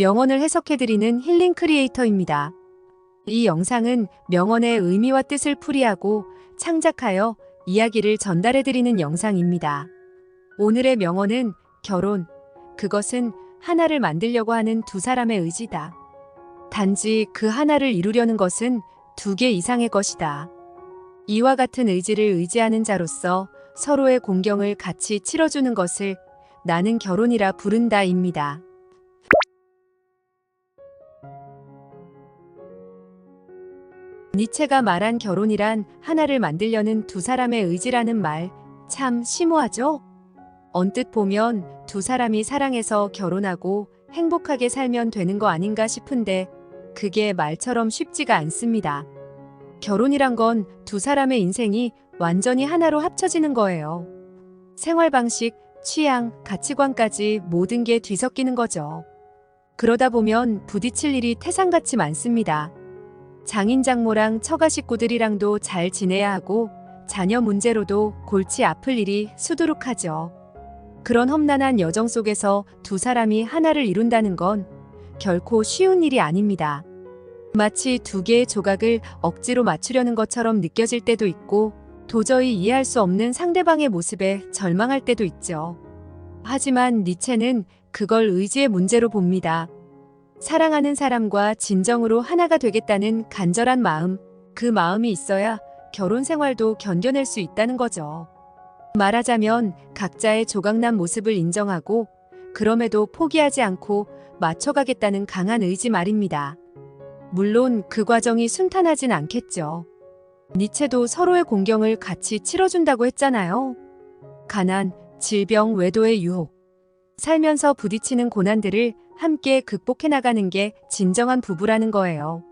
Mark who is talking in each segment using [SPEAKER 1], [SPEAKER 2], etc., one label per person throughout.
[SPEAKER 1] 명언을 해석해드리는 힐링 크리에이터입니다. 이 영상은 명언의 의미와 뜻을 풀이하고 창작하여 이야기를 전달해드리는 영상입니다. 오늘의 명언은 결혼, 그것은 하나를 만들려고 하는 두 사람의 의지다. 단지 그 하나를 이루려는 것은 두 개 이상의 것이다. 이와 같은 의지를 의지하는 자로서 서로의 공경을 같이 치러주는 것을 나는 결혼이라 부른다입니다. 니체가 말한 결혼이란 하나를 만들려는 두 사람의 의지라는 말, 참 심오하죠? 언뜻 보면 두 사람이 사랑해서 결혼하고 행복하게 살면 되는 거 아닌가 싶은데 그게 말처럼 쉽지가 않습니다. 결혼이란 건 두 사람의 인생이 완전히 하나로 합쳐지는 거예요. 생활 방식, 취향, 가치관까지 모든 게 뒤섞이는 거죠. 그러다 보면 부딪힐 일이 태산같이 많습니다. 장인 장모랑 처가 식구들이랑도 잘 지내야 하고 자녀 문제로도 골치 아플 일이 수두룩하죠. 그런 험난한 여정 속에서 두 사람이 하나를 이룬다는 건 결코 쉬운 일이 아닙니다. 마치 두 개의 조각을 억지로 맞추려는 것처럼 느껴질 때도 있고 도저히 이해할 수 없는 상대방의 모습에 절망할 때도 있죠. 하지만 니체는 그걸 의지의 문제로 봅니다. 사랑하는 사람과 진정으로 하나가 되겠다는 간절한 마음, 그 마음이 있어야 결혼 생활도 견뎌낼 수 있다는 거죠. 말하자면 각자의 조각난 모습을 인정하고 그럼에도 포기하지 않고 맞춰가겠다는 강한 의지 말입니다. 물론 그 과정이 순탄하진 않겠죠. 니체도 서로의 공경을 같이 치러준다고 했잖아요. 가난, 질병, 외도의 유혹. 살면서 부딪히는 고난들을 함께 극복해 나가는 게 진정한 부부라는 거예요.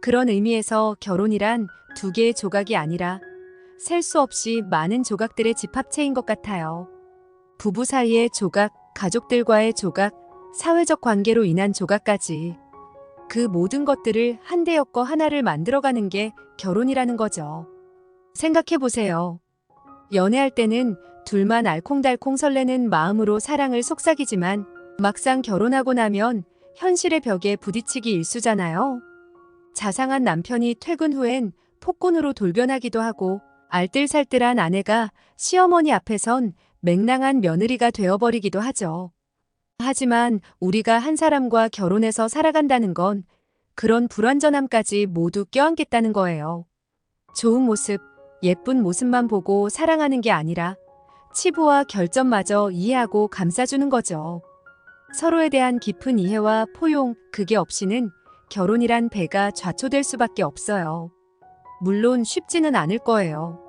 [SPEAKER 1] 그런 의미에서 결혼이란 두 개의 조각이 아니라 셀 수 없이 많은 조각들의 집합체인 것 같아요. 부부 사이의 조각, 가족들과의 조각, 사회적 관계로 인한 조각까지. 그 모든 것들을 한데 엮어 하나를 만들어가는 게 결혼이라는 거죠. 생각해보세요. 연애할 때는 둘만 알콩달콩 설레는 마음으로 사랑을 속삭이지만 막상 결혼하고 나면 현실의 벽에 부딪히기 일쑤잖아요. 자상한 남편이 퇴근 후엔 폭군으로 돌변하기도 하고 알뜰살뜰한 아내가 시어머니 앞에선 맹랑한 며느리가 되어버리기도 하죠. 하지만 우리가 한 사람과 결혼해서 살아간다는 건 그런 불완전함까지 모두 껴안겠다는 거예요. 좋은 모습, 예쁜 모습만 보고 사랑하는 게 아니라 치부와 결점마저 이해하고 감싸주는 거죠. 서로에 대한 깊은 이해와 포용, 그게 없이는 결혼이란 배가 좌초될 수밖에 없어요. 물론 쉽지는 않을 거예요.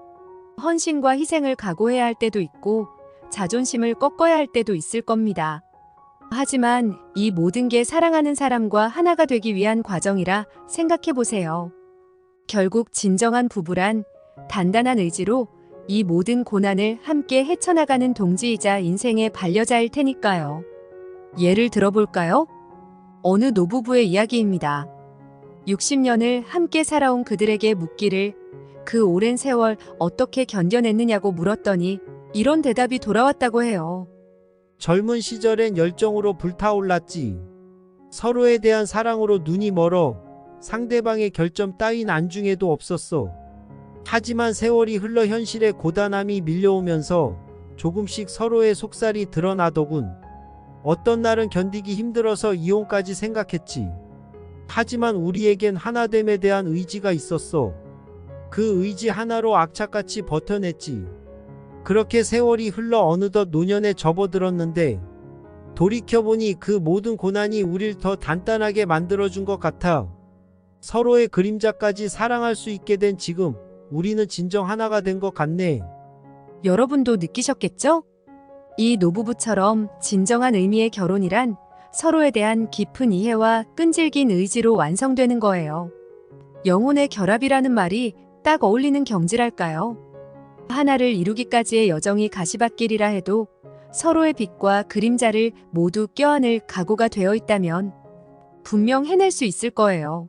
[SPEAKER 1] 헌신과 희생을 각오해야 할 때도 있고 자존심을 꺾어야 할 때도 있을 겁니다. 하지만 이 모든 게 사랑하는 사람과 하나가 되기 위한 과정이라 생각해보세요. 결국 진정한 부부란 단단한 의지로 이 모든 고난을 함께 헤쳐나가는 동지이자 인생의 반려자일 테니까요. 예를 들어볼까요? 어느 노부부의 이야기입니다. 60년을 함께 살아온 그들에게 묻기를 그 오랜 세월 어떻게 견뎌냈느냐고 물었더니 이런 대답이 돌아왔다고 해요.
[SPEAKER 2] 젊은 시절엔 열정으로 불타올랐지. 서로에 대한 사랑으로 눈이 멀어 상대방의 결점 따윈 안중에도 없었어. 하지만 세월이 흘러 현실의 고단함이 밀려오면서 조금씩 서로의 속살이 드러나더군. 어떤 날은 견디기 힘들어서 이혼까지 생각했지. 하지만 우리에겐 하나됨에 대한 의지가 있었어. 그 의지 하나로 악착같이 버텨냈지. 그렇게 세월이 흘러 어느덧 노년에 접어들었는데 돌이켜보니 그 모든 고난이 우릴 더 단단하게 만들어준 것 같아. 서로의 그림자까지 사랑할 수 있게 된 지금 우리는 진정 하나가 된 것 같네.
[SPEAKER 1] 여러분도 느끼셨겠죠? 이 노부부처럼 진정한 의미의 결혼이란 서로에 대한 깊은 이해와 끈질긴 의지로 완성되는 거예요. 영혼의 결합이라는 말이 딱 어울리는 경지랄까요? 하나를 이루기까지의 여정이 가시밭길이라 해도 서로의 빛과 그림자를 모두 껴안을 각오가 되어 있다면 분명 해낼 수 있을 거예요.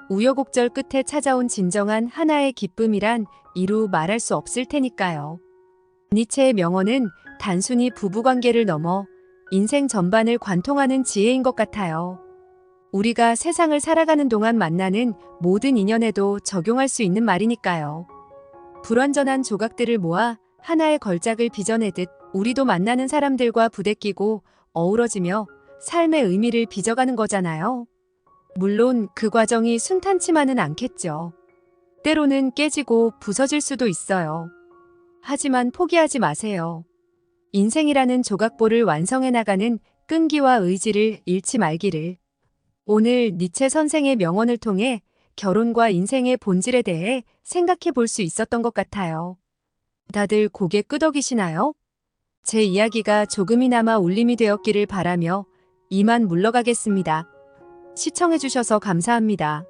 [SPEAKER 1] 우여곡절 끝에 찾아온 진정한 하나의 기쁨이란 이루 말할 수 없을 테니까요. 니체의 명언은 단순히 부부관계를 넘어 인생 전반을 관통하는 지혜인 것 같아요. 우리가 세상을 살아가는 동안 만나는 모든 인연에도 적용할 수 있는 말이니까요. 불완전한 조각들을 모아 하나의 걸작을 빚어내듯 우리도 만나는 사람들과 부대끼고 어우러지며 삶의 의미를 빚어가는 거잖아요. 물론 그 과정이 순탄치만은 않겠죠. 때로는 깨지고 부서질 수도 있어요. 하지만 포기하지 마세요. 인생이라는 조각보를 완성해 나가는 끈기와 의지를 잃지 말기를. 오늘 니체 선생의 명언을 통해 결혼과 인생의 본질에 대해 생각해 볼 수 있었던 것 같아요. 다들 고개 끄덕이시나요? 제 이야기가 조금이나마 울림이 되었기를 바라며 이만 물러가겠습니다. 시청해 주셔서 감사합니다.